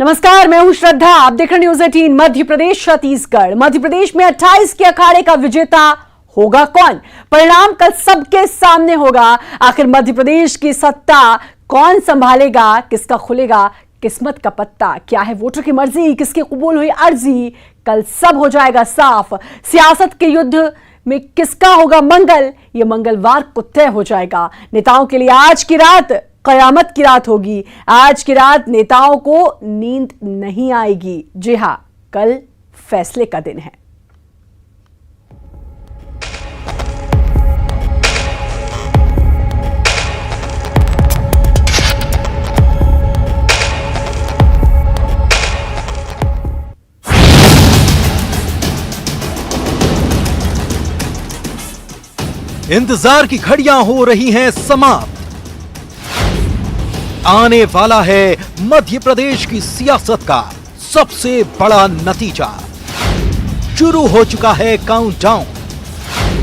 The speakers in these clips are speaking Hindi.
नमस्कार, मैं हूं श्रद्धा। आप देख रहे हैं न्यूज़ 18 मध्य प्रदेश छत्तीसगढ़। मध्य प्रदेश में 28 के अखाड़े का विजेता होगा कौन? परिणाम कल सबके सामने होगा। आखिर मध्य प्रदेश की सत्ता कौन संभालेगा? किसका खुलेगा किस्मत का पत्ता? क्या है वोटर की मर्जी, किसकी कबूल हुई अर्जी? कल सब हो जाएगा साफ। सियासत के युद्ध में किसका होगा मंगल, यह मंगलवार को तय हो जाएगा। नेताओं के लिए आज की रात कयामत की रात होगी। आज की रात नेताओं को नींद नहीं आएगी। जी हां, कल फैसले का दिन है। इंतजार की घड़ियां हो रही हैं समाप्त। आने वाला है मध्य प्रदेश की सियासत का सबसे बड़ा नतीजा। शुरू हो चुका है काउंटडाउन।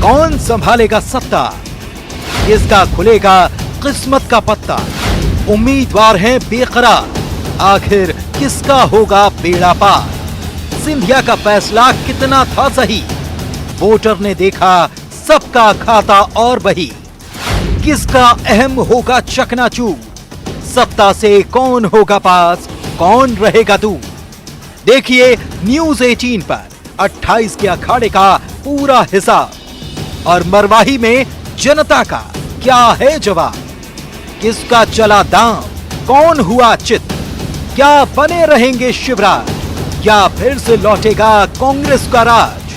कौन संभालेगा सत्ता, किसका खुलेगा किस्मत का पत्ता? उम्मीदवार हैं बेकरार, आखिर किसका होगा बेड़ा पार? सिंधिया का फैसला कितना था सही? वोटर ने देखा सबका खाता और बही। किसका अहम होगा चकनाचूर? सत्ता से कौन होगा पास, कौन रहेगा दूर? देखिए न्यूज़ 18 पर 28 के अखाड़े का पूरा हिसाब। और मरवाही में जनता का क्या है जवाब? किसका चला दांव, कौन हुआ चित? क्या बने रहेंगे शिवराज, या फिर से लौटेगा कांग्रेस का राज?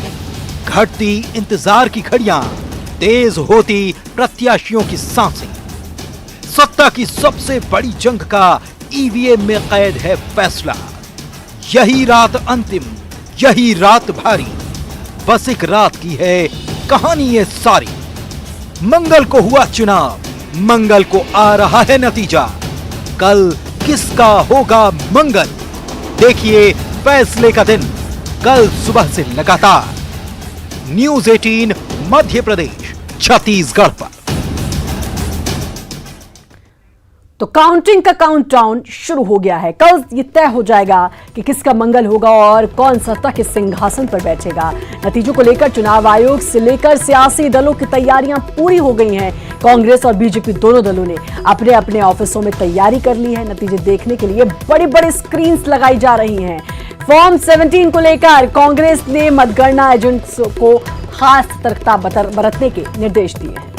घटती इंतजार की घड़ियां, तेज होती प्रत्याशियों की सांसें। सत्ता की सबसे बड़ी जंग का ईवीएम में कैद है फैसला। यही रात अंतिम, यही रात भारी। बस एक रात की है कहानी ये सारी। मंगल को हुआ चुनाव, मंगल को आ रहा है नतीजा। कल किसका होगा मंगल? देखिए फैसले का दिन कल सुबह से लगातार न्यूज़ 18 मध्य प्रदेश छत्तीसगढ़ पर। तो काउंटिंग का काउंटडाउन शुरू हो गया है। कल ये तय हो जाएगा कि किसका मंगल होगा और कौन सत्ता के सिंहासन पर बैठेगा। नतीजों को लेकर चुनाव आयोग से लेकर सियासी दलों की तैयारियां पूरी हो गई हैं। कांग्रेस और बीजेपी दोनों दलों ने अपने अपने ऑफिसों में तैयारी कर ली है। नतीजे देखने के लिए बड़ी बड़ी स्क्रीन्स लगाई जा रही हैं। फॉर्म 17 को लेकर कांग्रेस ने मतगणना एजेंट्स को खास सतर्कता बरतने के निर्देश दिए हैं।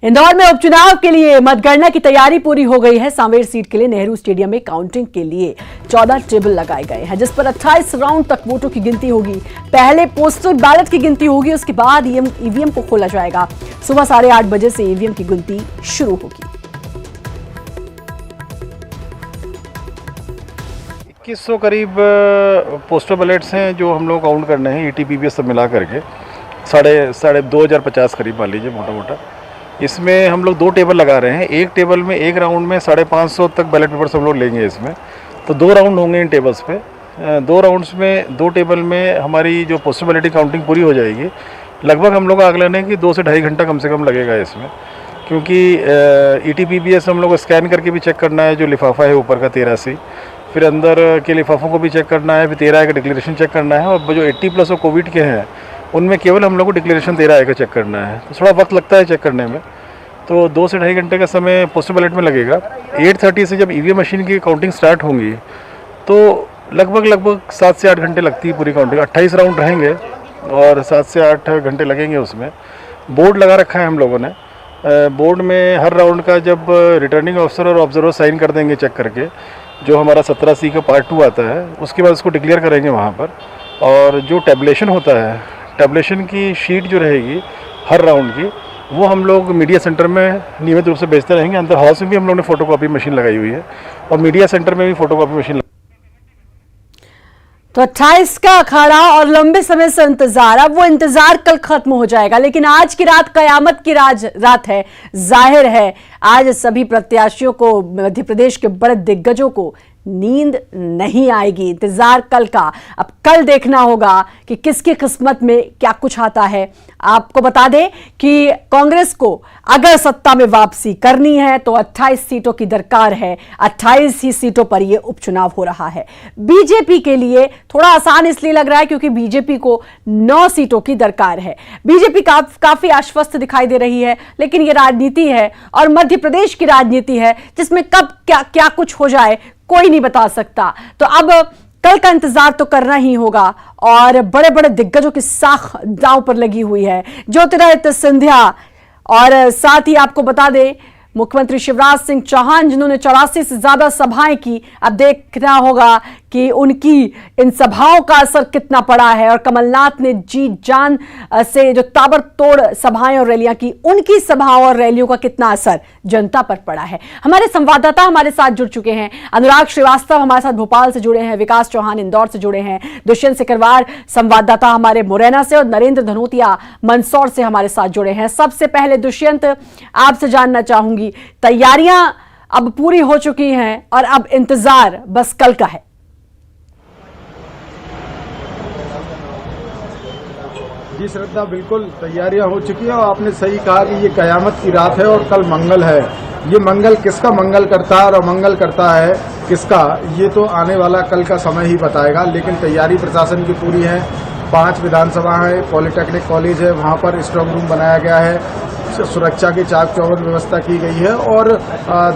इंदौर में उपचुनाव के लिए मतगणना की तैयारी पूरी हो गई है। सांवेर सीट के लिए नेहरू स्टेडियम में काउंटिंग के लिए 14 टेबल लगाए गए हैं, जिस पर 28 राउंड तक वोटों की गिनती होगी। पहले पोस्टल बैलेट की गिनती होगी, उसके बाद ईवीएम को खोला जाएगा। सुबह 8:30 बजे से ईवीएम की गिनती शुरू होगी। 2100 करीब पोस्टल बैलेट्स हैं जो हम लोग काउंट करने हैं, ईटीपीबीएस सब मिला करके साढ़े 2050 करीब मान लीजिए मोटा मोटा। इसमें हम लोग 2 टेबल लगा रहे हैं। एक टेबल में एक राउंड में 550 तक बैलेट पेपर्स हम लोग लेंगे। इसमें तो 2 राउंड होंगे इन टेबल्स पे। 2 राउंड्स में 2 टेबल में हमारी जो पोस्टल बैलेट की काउंटिंग पूरी हो जाएगी। लगभग हम लोग आकलन है कि 2 से ढाई घंटा कम से कम लगेगा इसमें, क्योंकि ईटीपीबीएस हम लोग को स्कैन करके भी चेक करना है जो लिफाफा है ऊपर का 13C, फिर अंदर के लिफाफों को भी चेक करना है, फिर 13A का डिक्लेरेशन चेक करना है। और जो 80+ और कोविड के हैं उनमें केवल हम लोग को डिक्लेरेशन 13A का चेक करना है, तो थोड़ा वक्त लगता है चेक करने में। तो 2 से ढाई घंटे का समय पोस्टल बैलेट में लगेगा। 8:30 से जब ईवीएम मशीन की काउंटिंग स्टार्ट होंगी तो लगभग 7 से 8 घंटे लगती है पूरी काउंटिंग। 28 राउंड रहेंगे और 7 से 8 घंटे लगेंगे। उसमें बोर्ड लगा रखा है हम लोगों ने। बोर्ड में हर राउंड का जब रिटर्निंग ऑफिसर और ऑब्जर्वर साइन कर देंगे चेक करके, जो हमारा 17C का पार्ट 2 आता है, उसके बाद उसको डिक्लेयर करेंगे वहाँ पर। और जो टैबुलेशन होता है, टैबुलेशन की शीट जो रहेगी हर राउंड की, वो हम लोग मीडिया सेंटर में नियमित रूप से बेचते रहेंगे। अंदर हाउस में भी हम लोग ने फोटोकॉपी मशीन लगाई हुई है और मीडिया सेंटर में भी फोटोकॉपी मशीन। तो 28 का अखाड़ा और लंबे समय से इंतजार, अब वो इंतजार कल खत्म हो जाएगा। लेकिन आज की रात कयामत की रात है। जाहिर है आज सभी प्रत्याशियों को, मध्य प्रदेश के बड़े दिग्गजों को नींद नहीं आएगी। इंतजार कल का, अब कल देखना होगा कि किसकी किस्मत में क्या कुछ आता है। आपको बता दें कि कांग्रेस को अगर सत्ता में वापसी करनी है तो 28 सीटों की दरकार है। 28 ही सीटों पर यह उपचुनाव हो रहा है। बीजेपी के लिए थोड़ा आसान इसलिए लग रहा है क्योंकि बीजेपी को 9 सीटों की दरकार है। बीजेपी काफी आश्वस्त दिखाई दे रही है, लेकिन यह राजनीति है और मध्य प्रदेश की राजनीति है जिसमें कब क्या कुछ हो जाए कोई नहीं बता सकता। तो अब कल का इंतजार तो करना ही होगा और बड़े बड़े दिग्गजों की साख दांव पर लगी हुई है। ज्योतिरादित्य सिंधिया और साथ ही आपको बता दें मुख्यमंत्री शिवराज सिंह चौहान जिन्होंने 84 से ज्यादा सभाएं की, अब देखना होगा कि उनकी इन सभाओं का असर कितना पड़ा है। और कमलनाथ ने जी जान से जो ताबड़तोड़ सभाएं और रैलियां की, उनकी सभाओं और रैलियों का कितना असर जनता पर पड़ा है। हमारे संवाददाता हमारे साथ जुड़ चुके हैं। अनुराग श्रीवास्तव हमारे साथ भोपाल से जुड़े हैं, विकास चौहान इंदौर से जुड़े हैं, दुष्यंत सिकरवार संवाददाता हमारे मुरैना से और नरेंद्र धनोतिया मंदसौर से हमारे साथ जुड़े हैं। सबसे पहले दुष्यंत, आपसे जानना चाहूंगी, तैयारियां अब पूरी हो चुकी हैं और अब इंतजार बस कल का है। जी श्रद्धा, बिल्कुल तैयारियां हो चुकी हैं और आपने सही कहा कि ये कयामत की रात है और कल मंगल है। ये मंगल किसका मंगल करता है और अमंगल करता है किसका, ये तो आने वाला कल का समय ही बताएगा। लेकिन तैयारी प्रशासन की पूरी है। 5 विधानसभा है, पॉलिटेक्निक कॉलेज है, वहां पर स्ट्रांग रूम बनाया गया है, सुरक्षा की चाक चौबंद व्यवस्था की गई है। और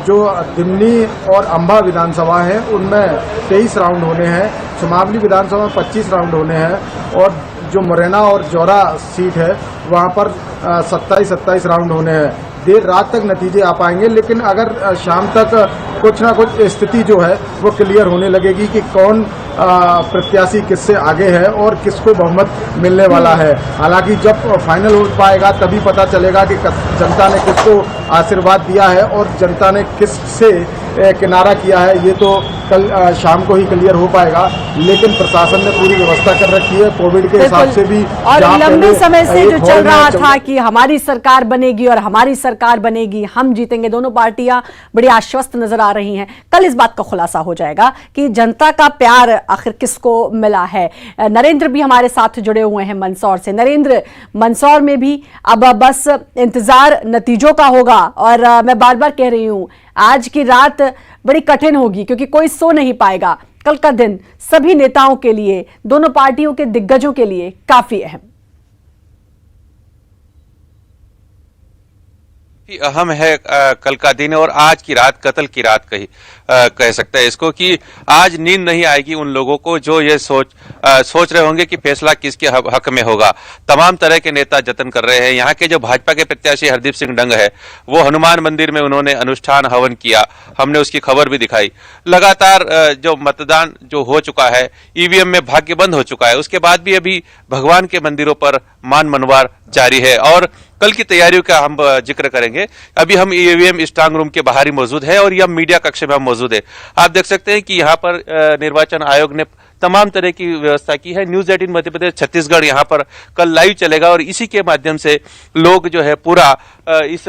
जो दिमनी और अंबा विधानसभा है उनमें 23 राउंड होने हैं, सुमावली विधानसभा में 25 राउंड होने हैं और जो मुरैना और जौरा सीट है वहां पर 27 राउंड होने हैं। देर रात तक नतीजे आ पाएंगे, लेकिन अगर शाम तक कुछ ना कुछ स्थिति जो है वो क्लियर होने लगेगी कि कौन प्रत्याशी किससे आगे है और किसको बहुमत मिलने वाला है। हालांकि जब फाइनल हो पाएगा तभी पता चलेगा कि जनता ने किसको आशीर्वाद दिया है और जनता ने किससे किनारा किया है। ये तो कल शाम को ही क्लियर हो पाएगा, लेकिन प्रशासन ने पूरी व्यवस्था कर रखी है कोविड के हिसाब से भी। और लंबे समय से जो चल रहा था कि हमारी सरकार बनेगी और हमारी सरकार बनेगी, हम जीतेंगे, दोनों पार्टियां बड़ी आश्वस्त नजर आ रही हैं। कल इस बात का खुलासा हो जाएगा कि जनता का प्यार आखिर किसको मिला है। नरेंद्र भी हमारे साथ जुड़े हुए हैं मंदसौर से। नरेंद्र, मंदसौर में भी अब बस इंतजार नतीजों का होगा और मैं बार बार कह रही हूं आज की रात बड़ी कठिन होगी क्योंकि कोई सो नहीं पाएगा। कल का दिन सभी नेताओं के लिए, दोनों पार्टियों के दिग्गजों के लिए काफी अहम अहम है। कल का दिन और आज की रात कत्ल की रात कह सकते हैं इसको, कि आज नींद नहीं आएगी उन लोगों को जो ये सोच रहे होंगे कि फैसला किसके हक में होगा। तमाम तरह के नेता जतन कर रहे हैं। यहाँ के जो भाजपा के प्रत्याशी हरदीप सिंह डंग है वो हनुमान मंदिर में उन्होंने अनुष्ठान हवन किया, हमने उसकी खबर भी दिखाई। लगातार जो मतदान जो हो चुका है, ईवीएम में भाग्य बंद हो चुका है, उसके बाद भी अभी भगवान के मंदिरों पर मान मनवार जारी है। और कल की तैयारियों का हम जिक्र करेंगे। अभी हम ईवीएम स्ट्रांग रूम के बाहर ही मौजूद है और यह मीडिया कक्ष में हम मौजूद है। आप देख सकते हैं कि यहाँ पर निर्वाचन आयोग ने तमाम तरह की व्यवस्था की है। न्यूज 18 मध्य प्रदेश छत्तीसगढ़ यहाँ पर कल लाइव चलेगा और इसी के माध्यम से लोग जो है पूरा इस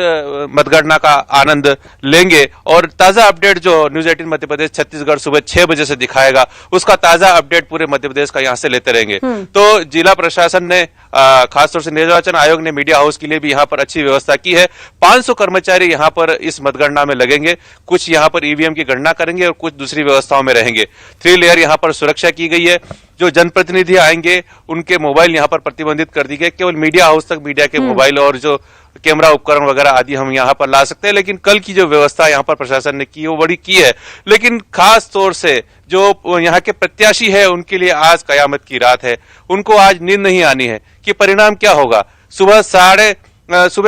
मतगणना का आनंद लेंगे। और ताजा अपडेट जो न्यूज 18 मध्य प्रदेश छत्तीसगढ़ सुबह 6 बजे से दिखाएगा, उसका ताजा अपडेट पूरे मध्य प्रदेश का यहाँ से लेते रहेंगे। तो जिला प्रशासन ने खासतौर से निर्वाचन आयोग ने मीडिया हाउस के लिए भी यहाँ पर अच्छी व्यवस्था की है। 500 कर्मचारी यहाँ पर इस मतगणना में लगेंगे, कुछ यहाँ पर ईवीएम की गणना करेंगे और कुछ दूसरी व्यवस्थाओं में रहेंगे। 3 लेयर यहाँ पर सुरक्षा की गई है। जो जनप्रतिनिधि आएंगे उनके मोबाइल यहाँ पर प्रतिबंधित कर दी गई, केवल मीडिया हाउस तक मीडिया के मोबाइल और जो कैमरा उपकरण वगैरह आदि हम यहाँ पर ला सकते हैं। लेकिन कल की जो व्यवस्था यहाँ पर प्रशासन ने की वो बड़ी की है। लेकिन खास तौर से जो यहाँ के प्रत्याशी है उनके लिए आज कयामत की रात है। उनको आज नींद नहीं आनी है कि परिणाम क्या होगा। सुबह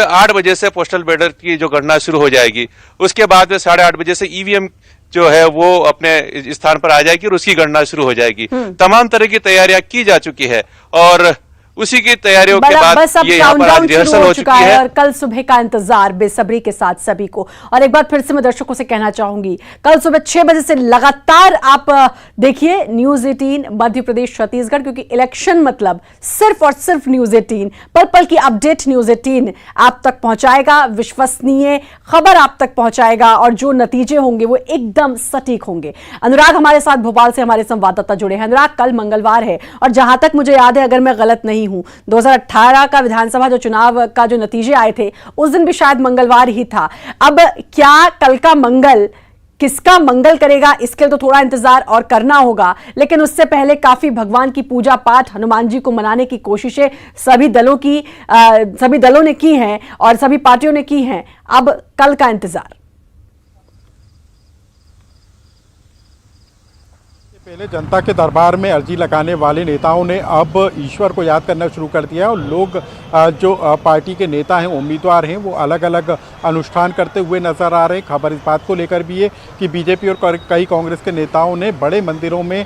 8 बजे से पोस्टल बैलेट की जो गणना शुरू हो जाएगी, उसके बाद में 8:30 बजे से ईवीएम जो है वो अपने स्थान पर आ जाएगी और उसकी गणना शुरू हो जाएगी। तमाम तरह की तैयारियां की जा चुकी है और उसी की तैयारियों के बाद बस अब ये यहाँ पर आज काउंटडाउन रिहर्सल शुरू हो हो चुकी चुका है है। और कल सुबह का इंतजार बेसब्री के साथ सभी को। और एक बार फिर से मैं दर्शकों से कहना चाहूंगी, कल सुबह 6 बजे से लगातार आप देखिए न्यूज 18 मध्य प्रदेश छत्तीसगढ़, क्योंकि इलेक्शन मतलब सिर्फ और सिर्फ न्यूज 18 पल पल की अपडेट न्यूज 18 आप तक पहुंचाएगा, विश्वसनीय खबर आप तक पहुंचाएगा और जो नतीजे होंगे वो एकदम सटीक होंगे। अनुराग हमारे साथ भोपाल से हमारे संवाददाता जुड़े हैं। अनुराग, कल मंगलवार है और जहां तक मुझे याद है, अगर मैं गलत नहीं हूं, 2018 का विधानसभा जो चुनाव का जो नतीजे आए थे उस दिन भी शायद मंगलवार ही था। अब क्या कल का मंगल किसका मंगल करेगा, इसके लिए तो थोड़ा इंतजार और करना होगा, लेकिन उससे पहले काफी भगवान की पूजा पाठ, हनुमान जी को मनाने की कोशिशें सभी दलों ने की हैं और सभी पार्टियों ने की हैं। अब कल का इंतजार। पहले जनता के दरबार में अर्जी लगाने वाले नेताओं ने अब ईश्वर को याद करना शुरू कर दिया और लोग जो पार्टी के नेता हैं, उम्मीदवार हैं, वो अलग अलग अनुष्ठान करते हुए नजर आ रहे हैं। खबर इस बात को लेकर भी है कि बीजेपी और कई कांग्रेस के नेताओं ने बड़े मंदिरों में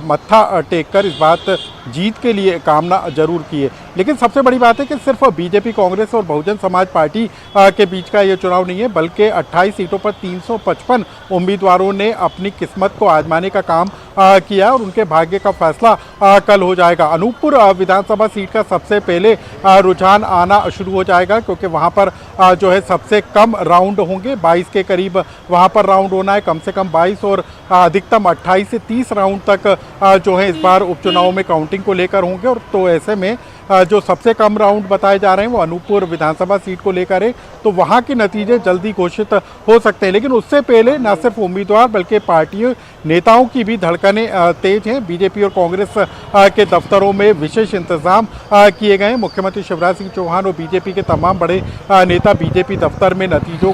मत्था टेककर इस बात जीत के लिए कामना जरूर की है। लेकिन सबसे बड़ी बात है कि सिर्फ बीजेपी, कांग्रेस और बहुजन समाज पार्टी के बीच का ये चुनाव नहीं है, बल्कि 28 सीटों पर 355 उम्मीदवारों ने अपनी किस्मत को आजमाने का काम किया और उनके भाग्य का फैसला कल हो जाएगा। अनूपपुर विधानसभा सीट का सबसे पहले रुझान आना शुरू हो जाएगा, क्योंकि वहां पर जो है सबसे कम राउंड होंगे, 22 के करीब वहां पर राउंड होना है, कम से कम 22 और अधिकतम 28 से 30 राउंड तक जो है इस बार उपचुनाव में काउंटिंग को लेकर होंगे। और तो ऐसे में जो सबसे कम राउंड बताए जा रहे हैं वो अनूपपुर विधानसभा सीट को लेकर है, तो वहां के नतीजे जल्दी घोषित हो सकते हैं। लेकिन उससे पहले न सिर्फ उम्मीदवार बल्कि पार्टियों नेताओं की भी धड़कनें तेज हैं। बीजेपी और कांग्रेस के दफ्तरों में विशेष इंतजाम किए गए हैं। मुख्यमंत्री शिवराज सिंह चौहान और बीजेपी के तमाम बड़े नेता बीजेपी दफ्तर में नतीजों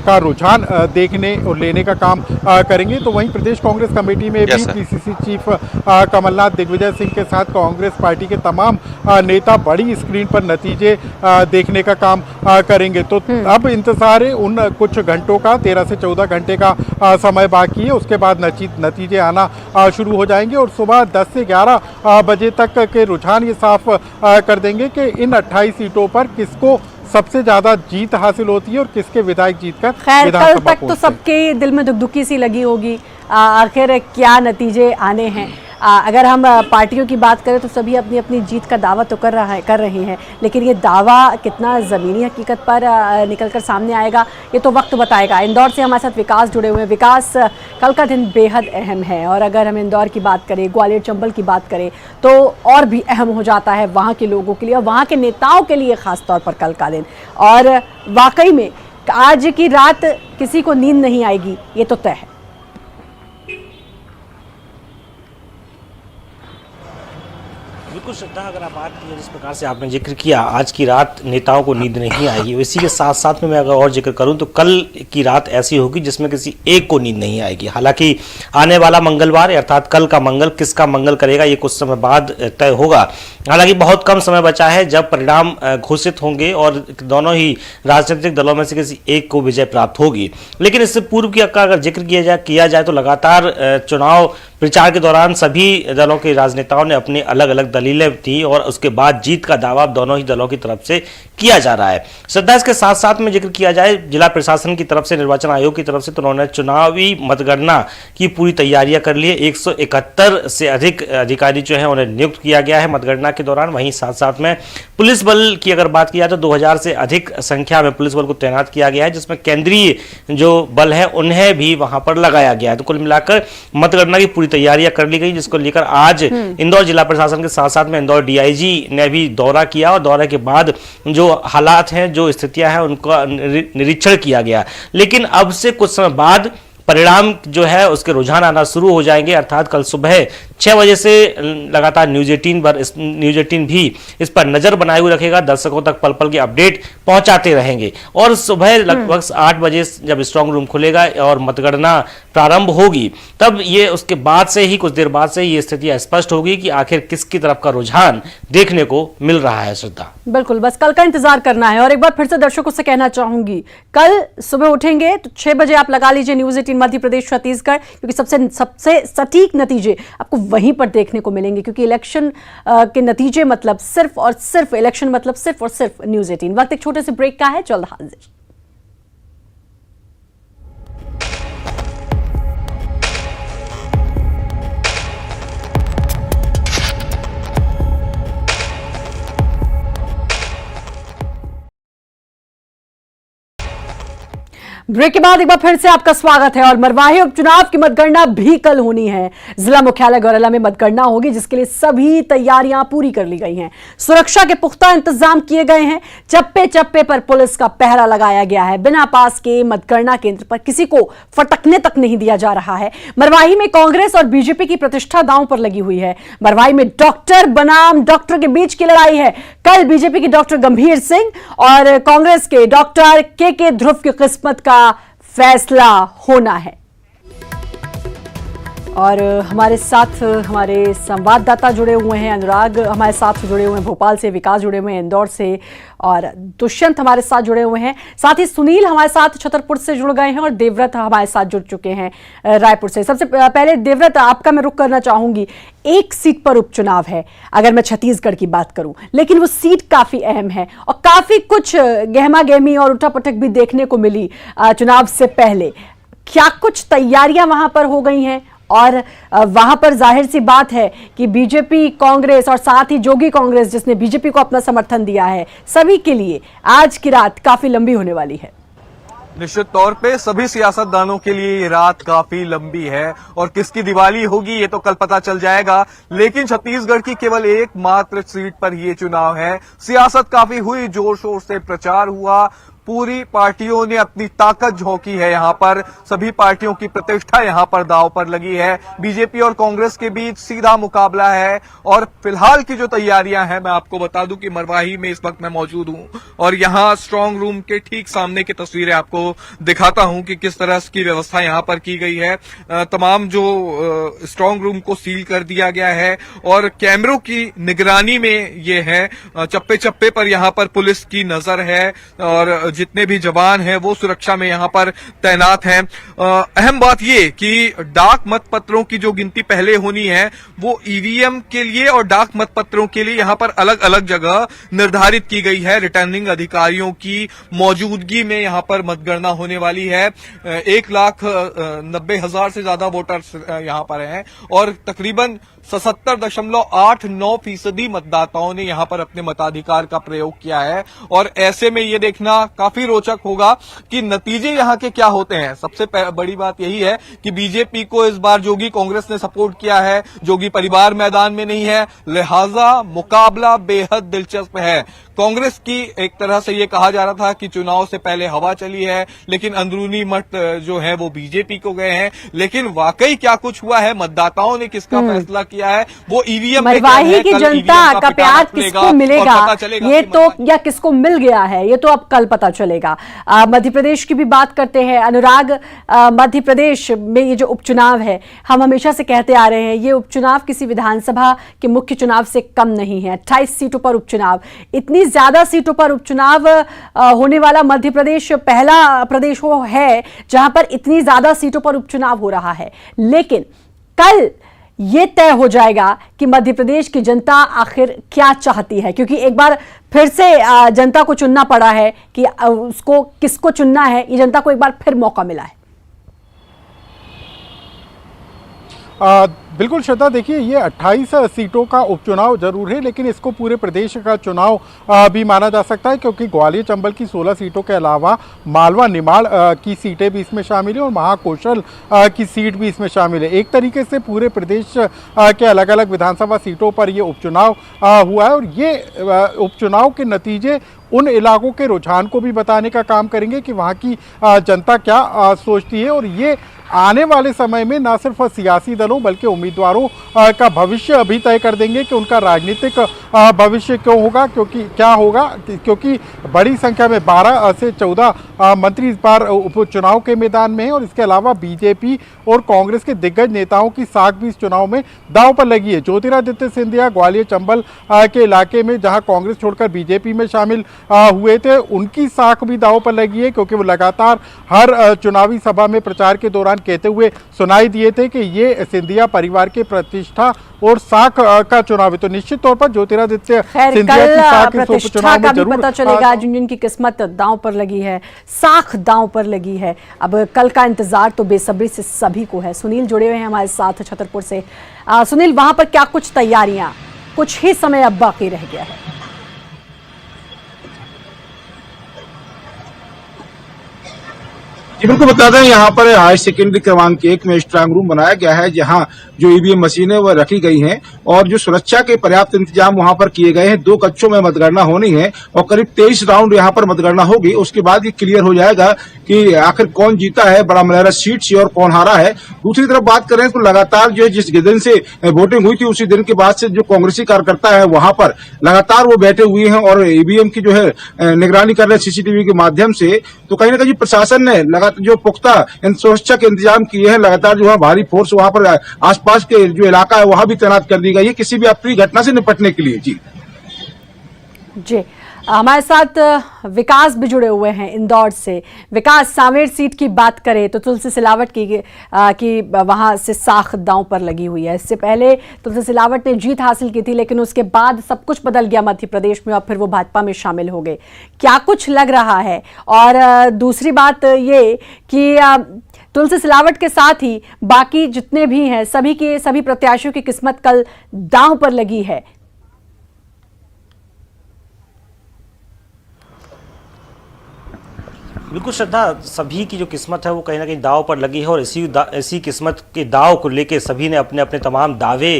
का रुझान देखने और लेने का काम करेंगे। तो वहीं प्रदेश कांग्रेस कमेटी में भी पीसीसी चीफ कमलनाथ दिग्विजय सिंह के साथ कांग्रेस पार्टी के तमाम नेता बड़ी स्क्रीन पर नतीजे देखने का काम करेंगे। तो अब इंतजार है उन कुछ घंटों का, 13 से 14 घंटे का समय बाकी है। उसके बाद नतीजे आना शुरू हो जाएंगे और सुबह 10 से 11 बजे तक के रुझान ये साफ कर देंगे कि इन 28 सीटों पर किसको सबसे ज्यादा जीत हासिल होती है और किसके विधायक जीत कर खैर कल तक तो सबके दिल में दुखदुखी सी लगी होगी, आखिर क्या नतीजे आने हैं। अगर हम पार्टियों की बात करें तो सभी अपनी अपनी जीत का दावा तो कर रहे हैं, लेकिन ये दावा कितना ज़मीनी हकीकत पर निकलकर सामने आएगा ये तो वक्त बताएगा। इंदौर से हमारे साथ विकास जुड़े हुए हैं। विकास, कल का दिन बेहद अहम है और अगर हम इंदौर की बात करें, ग्वालियर चंबल की बात करें तो और भी अहम हो जाता है वहाँ के लोगों के लिए और वहाँ के नेताओं के लिए ख़ास तौर पर कल का दिन। और वाकई में आज की रात किसी को नींद नहीं आएगी, ये तो तय है। बिल्कुल श्रद्धा, अगर आप बात की जिस प्रकार से आपने जिक्र किया, आज की रात नेताओं को नींद नहीं आएगी। इसी के साथ साथ में मैं अगर और जिक्र करूं तो कल की रात ऐसी होगी जिसमें किसी एक को नींद नहीं आएगी। हालांकि आने वाला मंगलवार अर्थात कल का मंगल किसका मंगल करेगा ये कुछ समय बाद तय होगा। हालांकि बहुत कम समय बचा है जब परिणाम घोषित होंगे और दोनों ही राजनीतिक दलों में से किसी एक को विजय प्राप्त होगी। लेकिन इससे पूर्व की अगर जिक्र किया जाए तो लगातार चुनाव प्रचार के दौरान सभी दलों के राजनेताओं ने अपनी अलग अलग दलीलें दी और उसके बाद जीत का दावा दोनों ही दलों की तरफ से किया जा रहा है। श्रद्धा, इसके साथ साथ में जिक्र किया जाए जिला प्रशासन की तरफ से, निर्वाचन आयोग की तरफ से, तो उन्होंने चुनावी मतगणना की पूरी तैयारियां कर ली है। 171 से अधिक अधिकारी जो है उन्हें नियुक्त किया गया है मतगणना के दौरान। वहीं साथ साथ में पुलिस बल की अगर बात की जाए तो 2000 से अधिक संख्या में पुलिस बल को तैनात किया गया है, जिसमें केंद्रीय जो बल है उन्हें भी वहां पर लगाया गया है। तो कुल मिलाकर मतगणना की पूरी तैयारियां कर ली गई, जिसको लेकर आज इंदौर जिला प्रशासन के साथ साथ में इंदौर डीआईजी ने भी दौरा किया और दौरे के बाद जो हालात हैं, जो स्थितियां हैं, उनका निरीक्षण किया गया। लेकिन अब से कुछ समय बाद परिणाम जो है उसके रुझान आना शुरू हो जाएंगे, अर्थात कल सुबह 6 बजे से लगातार न्यूज 18 भी इस पर नजर बनाए हुए रखेगा। दर्शकों तक पल पल की अपडेट पहुंचाते रहेंगे और सुबह लगभग 8 बजे जब स्ट्रांग रूम खुलेगा और मतगणना प्रारंभ होगी तब ये उसके बाद से ही कुछ देर बाद से ये स्थिति स्पष्ट होगी कि आखिर किसकी तरफ का रुझान देखने को मिल रहा है। श्रद्धा, बिल्कुल, बस कल का इंतजार करना है। और एक बार फिर से दर्शकों से कहना चाहूंगी, कल सुबह उठेंगे तो 6 बजे आप लगा लीजिए न्यूज 18 मध्य प्रदेश छत्तीसगढ़, क्योंकि सबसे सटीक नतीजे आपको वहीं पर देखने को मिलेंगे, क्योंकि इलेक्शन के नतीजे मतलब सिर्फ और सिर्फ इलेक्शन, मतलब सिर्फ और सिर्फ न्यूज़ 18। वक्त एक छोटे से ब्रेक का है, जल्द हाजिर। ब्रेक के बाद एक बार फिर से आपका स्वागत है। और मरवाही उपचुनाव की मतगणना भी कल होनी है। जिला मुख्यालय गौरेला में मतगणना होगी, जिसके लिए सभी तैयारियां पूरी कर ली गई हैं। सुरक्षा के पुख्ता इंतजाम किए गए हैं। चप्पे चप्पे पर पुलिस का पहरा लगाया गया है। बिना पास के मतगणना केंद्र पर किसी को फटकने तक नहीं दिया जा रहा है। मरवाही में कांग्रेस और बीजेपी की प्रतिष्ठा दांव पर लगी हुई है। मरवाही में डॉक्टर बनाम डॉक्टर के बीच की लड़ाई है। कल बीजेपी के डॉक्टर गंभीर सिंह और कांग्रेस के डॉक्टर के ध्रुव की किस्मत का फैसला होना है। और हमारे साथ हमारे संवाददाता जुड़े हुए हैं। अनुराग हमारे साथ जुड़े हुए हैं भोपाल से, विकास जुड़े हुए हैं इंदौर से, और दुष्यंत हमारे साथ जुड़े हुए हैं। साथ ही सुनील हमारे साथ छतरपुर से जुड़ गए हैं और देवव्रत हमारे साथ जुड़ चुके हैं रायपुर से। सबसे पहले देवव्रत, आपका मैं रुख करना चाहूंगी। एक सीट पर उपचुनाव है, अगर मैं छत्तीसगढ़ की बात करूं, लेकिन वो सीट काफी अहम है और काफी कुछ गहमा गहमी और उठापटक भी देखने को मिली चुनाव से पहले। क्या कुछ तैयारियां वहां पर हो गई हैं? और वहां पर जाहिर सी बात है कि बीजेपी, कांग्रेस और साथ ही जोगी कांग्रेस जिसने बीजेपी को अपना समर्थन दिया है, सभी के लिए आज की रात काफी लंबी होने वाली है। निश्चित तौर पे सभी सियासतदानों के लिए ये रात काफी लंबी है और किसकी दिवाली होगी ये तो कल पता चल जाएगा। लेकिन छत्तीसगढ़ की केवल एकमात्र सीट पर ये चुनाव है। सियासत काफी हुई, जोर शोर से प्रचार हुआ, पूरी पार्टियों ने अपनी ताकत झोंकी है। यहाँ पर सभी पार्टियों की प्रतिष्ठा यहाँ पर दांव पर लगी है। बीजेपी और कांग्रेस के बीच सीधा मुकाबला है और फिलहाल की जो तैयारियां हैं, मैं आपको बता दूं कि मरवाही में इस वक्त मैं मौजूद हूं और यहाँ स्ट्रांग रूम के ठीक सामने की तस्वीरें आपको दिखाता हूं कि किस तरह की व्यवस्था यहाँ पर की गई है। तमाम जो स्ट्रांग रूम को सील कर दिया गया है और कैमरों की निगरानी में ये है। चप्पे चप्पे पर यहाँ पर पुलिस की नजर है और जितने भी जवान हैं वो सुरक्षा में यहां पर तैनात हैं। अहम बात ये कि डाक मतपत्रों की जो गिनती पहले होनी है वो ईवीएम के लिए और डाक मतपत्रों के लिए यहां पर अलग अलग जगह निर्धारित की गई है। रिटर्निंग अधिकारियों की मौजूदगी में यहां पर मतगणना होने वाली है। 1,90,000 से ज्यादा वोटर्स यहां पर हैं और तकरीबन 77.89% मतदाताओं ने यहां पर अपने मताधिकार का प्रयोग किया है। और ऐसे में ये देखना काफी रोचक होगा कि नतीजे यहां के क्या होते हैं। सबसे बड़ी बात यही है कि बीजेपी को इस बार जोगी कांग्रेस ने सपोर्ट किया है। जोगी परिवार मैदान में नहीं है, लिहाजा मुकाबला बेहद दिलचस्प है। कांग्रेस की एक तरह से ये कहा जा रहा था कि चुनाव से पहले हवा चली है, लेकिन अंदरूनी मत जो है वो बीजेपी को गए हैं। लेकिन वाकई क्या कुछ हुआ है, मतदाताओं ने किसका फैसला किया है, वो ईवीएम मरवाही की जनता का प्यार किसको मिलेगा ये तो, या किसको मिल गया है ये तो अब कल पता चलेगा। मध्य प्रदेश की भी बात करते हैं अनुराग। मध्य प्रदेश में ये जो उपचुनाव है, हम हमेशा से कहते आ रहे हैं, ये उपचुनाव किसी विधानसभा के मुख्य चुनाव से कम नहीं है। 28 सीटों पर उपचुनाव, इतनी ज्यादा सीटों पर उपचुनाव होने वाला मध्य प्रदेश पहला प्रदेश वो है जहां पर इतनी ज्यादा सीटों पर उपचुनाव हो रहा है। लेकिन कल ये तय हो जाएगा कि मध्य प्रदेश की जनता आखिर क्या चाहती है, क्योंकि एक बार फिर से जनता को चुनना पड़ा है कि उसको किसको चुनना है। ये जनता को एक बार फिर मौका मिला है। बिल्कुल श्रद्धा, देखिए ये 28 सीटों का उपचुनाव जरूर है, लेकिन इसको पूरे प्रदेश का चुनाव भी माना जा सकता है, क्योंकि ग्वालियर चंबल की 16 सीटों के अलावा मालवा निमाड़ की सीटें भी इसमें शामिल हैं और महाकौशल की सीट भी इसमें शामिल है। एक तरीके से पूरे प्रदेश के अलग अलग विधानसभा सीटों पर ये उपचुनाव हुआ है और ये उपचुनाव के नतीजे उन इलाकों के रुझान को भी बताने का काम करेंगे कि वहाँ की जनता क्या सोचती है। और ये आने वाले समय में न सिर्फ सियासी दलों बल्कि उम्मीदवारों का भविष्य अभी तय कर देंगे कि उनका राजनीतिक भविष्य क्यों होगा, क्या होगा, क्योंकि बड़ी संख्या में 12 से 14 मंत्री इस बार उपचुनाव के मैदान में हैं और इसके अलावा बीजेपी और कांग्रेस के दिग्गज नेताओं की साख भी इस चुनाव में दांव पर लगी है। ज्योतिरादित्य सिंधिया ग्वालियर चंबल के इलाके में जहां कांग्रेस छोड़कर बीजेपी में शामिल हुए थे, उनकी साख भी दांव पर लगी है, क्योंकि वो लगातार हर चुनावी सभा में प्रचार के दौरान बयान कहते हुए सुनाई दिए थे कि ये सिंधिया परिवार की प्रतिष्ठा और साख का चुनाव है। तो निश्चित तौर पर ज्योतिरादित्य सिंधिया की साख इस उपचुनाव में जरूर पता चलेगा। जिन की किस्मत दांव पर लगी है, साख दांव पर लगी है, अब कल का इंतजार तो बेसब्री से सभी को है। सुनील जुड़े हुए हैं हमारे साथ छतरपुर से। सुनील, वहां पर क्या कुछ तैयारियां, कुछ ही समय अब बाकी रह गया है? जी बिल्कुल बता दें, यहाँ पर हायर सेकेंडरी क्रमांक 1 में स्ट्रांग रूम बनाया गया है, जहाँ जो ईवीएम मशीनें वह रखी गई हैं और जो सुरक्षा के पर्याप्त इंतजाम वहाँ पर किए गए हैं। 2 कक्षों में मतगणना होनी है और करीब 23 राउंड यहाँ पर मतगणना होगी। उसके बाद ये क्लियर हो जाएगा कि आखिर कौन जीता है बड़ा मलहरा सीट से और कौन हारा है। दूसरी तरफ बात करें तो लगातार जो जिस दिन से वोटिंग हुई थी उसी दिन के बाद से जो कांग्रेसी कार्यकर्ता है वहां पर लगातार वो बैठे हुए हैं और ईवीएम की जो है निगरानी कर रहे हैं सीसीटीवी के माध्यम से। तो कहीं ना कहीं प्रशासन ने लगातार जो पुख्ता सुरक्षा के इंतजाम किए हैं, लगातार जो है भारी फोर्स वहां पर आसपास के जो इलाका है वहां भी तैनात कर दी गई है किसी भी अप्रिय घटना से निपटने के लिए। जी हमारे साथ विकास भी जुड़े हुए हैं इंदौर से। विकास, सांवेर सीट की बात करें तो तुलसी सिलावट की वहां से साख दांव पर लगी हुई है। इससे पहले तुलसी सिलावट ने जीत हासिल की थी, लेकिन उसके बाद सब कुछ बदल गया मध्य प्रदेश में और फिर वो भाजपा में शामिल हो गए। क्या कुछ लग रहा है? और दूसरी बात ये कि तुलसी सिलावट के साथ ही बाकी जितने भी हैं सभी प्रत्याशियों की किस्मत कल दांव पर लगी है। बिल्कुल श्रद्धा, सभी की जो किस्मत है वो कहीं ना कहीं दाव पर लगी है और इसी किस्मत के दाव को लेके सभी ने अपने अपने तमाम दावे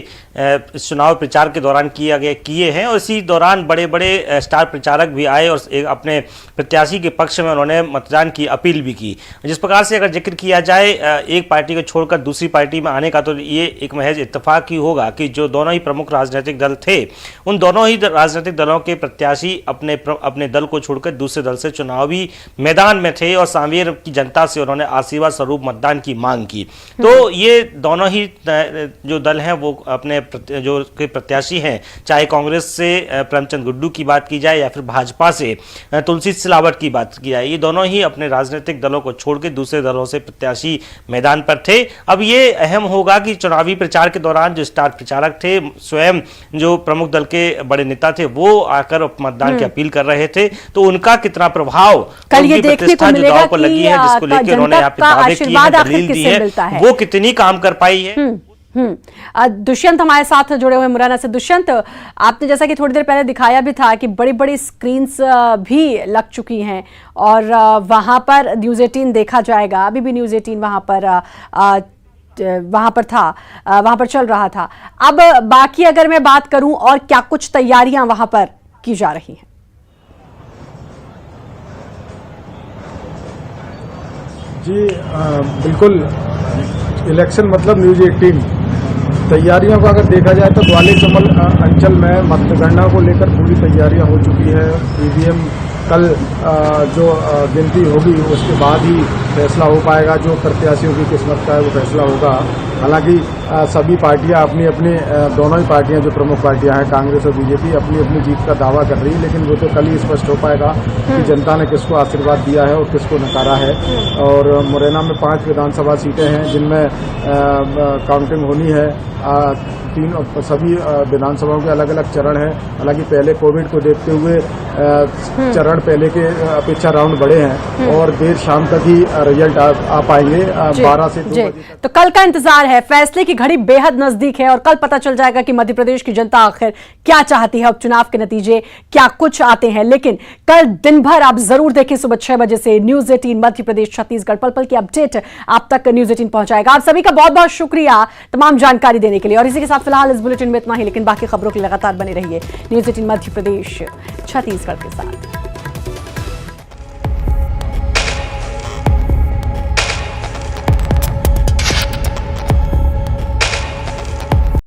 इस चुनाव प्रचार के दौरान किए हैं। और इसी दौरान बड़े बड़े स्टार प्रचारक भी आए और अपने प्रत्याशी के पक्ष में उन्होंने मतदान की अपील भी की। जिस प्रकार से अगर जिक्र किया जाए एक पार्टी को छोड़कर दूसरी पार्टी में आने का, तो ये एक महज इत्तेफाक ही होगा कि जो दोनों ही प्रमुख राजनीतिक दल थे उन दोनों ही राजनीतिक दलों के प्रत्याशी अपने दल को छोड़कर दूसरे दल से चुनावी मैदान में थे और सांवेर की जनता से उन्होंने आशीर्वाद स्वरूप मतदान की मांग की। तो ये दोनों ही जो दल हैं वो अपने जो प्रत्याशी हैं, चाहे कांग्रेस से प्रेमचंद गुड्डू की बात की जाए या फिर भाजपा से तुलसी सिलावट की बात की जाए, ये दोनों ही अपने राजनीतिक दलों को छोड़कर दूसरे दलों से प्रत्याशी मैदान पर थे। अब ये अहम होगा कि चुनावी प्रचार के दौरान जो स्टार प्रचारक थे, स्वयं जो प्रमुख दल के बड़े नेता थे, वो आकर मतदान की अपील कर रहे थे, तो उनका कितना प्रभाव कल ये देखने को मिलेगा पर लगी है, जिसको लेकर उन्होंने यहाँ पे दावे किए हैं, दलील दी है, वो कितनी काम कर पाई है। दुष्यंत हमारे साथ जुड़े हुए मुरैना से। दुष्यंत, आपने जैसा कि थोड़ी देर पहले दिखाया भी था कि बड़ी बड़ी स्क्रीन्स भी लग चुकी हैं और वहां पर न्यूज़ 18 देखा जाएगा। अभी भी न्यूज़ 18 वहां पर चल रहा था। अब बाकी अगर मैं बात करूं और क्या कुछ तैयारियां वहां पर की जा रही हैं? जी बिल्कुल, इलेक्शन मतलब न्यूज़ 18 तैयारियों को अगर देखा जाए तो ग्वालियर चंबल अंचल में मतगणना को लेकर पूरी तैयारियां हो चुकी है। ईवीएम कल जो गिनती होगी उसके बाद ही फैसला हो पाएगा, जो प्रत्याशियों की किस्मत का है वो फैसला होगा। हालांकि सभी पार्टियां अपनी अपनी दोनों ही पार्टियां जो प्रमुख पार्टियां हैं कांग्रेस और बीजेपी अपनी अपनी जीत का दावा कर रही है, लेकिन वो तो कल ही स्पष्ट हो पाएगा कि जनता ने किसको आशीर्वाद दिया है और किसको नकारा है। और मुरैना में 5 विधानसभा सीटें हैं जिनमें काउंटिंग होनी है। सभी विधानसभाओं के अलग अलग चरण हैं। हालांकि पहले कोविड को देखते हुए चरण पहले के अपेक्षा राउंड बढ़े हैं और देर शाम तक ही रिजल्ट आ पाएंगे 12 से 2 बजे तक। तो कल का इंतजार है, फैसले की घड़ी बेहद नजदीक है और कल पता चल जाएगा कि मध्य प्रदेश की जनता आखिर क्या चाहती है, उपचुनाव के नतीजे क्या कुछ आते हैं। लेकिन कल दिन भर आप जरूर देखें, सुबह 6 बजे से न्यूज़ 18 मध्य प्रदेश छत्तीसगढ़ पल पल की अपडेट आप तक न्यूज़ 18 पहुंचाएगा। आप सभी का बहुत बहुत शुक्रिया तमाम जानकारी देने के लिए। और इसी के साथ फिलहाल इस बुलेटिन में इतना ही, लेकिन बाकी खबरों के लगातार बने रहिए न्यूज़ 18 मध्य प्रदेश छत्तीसगढ़ के साथ।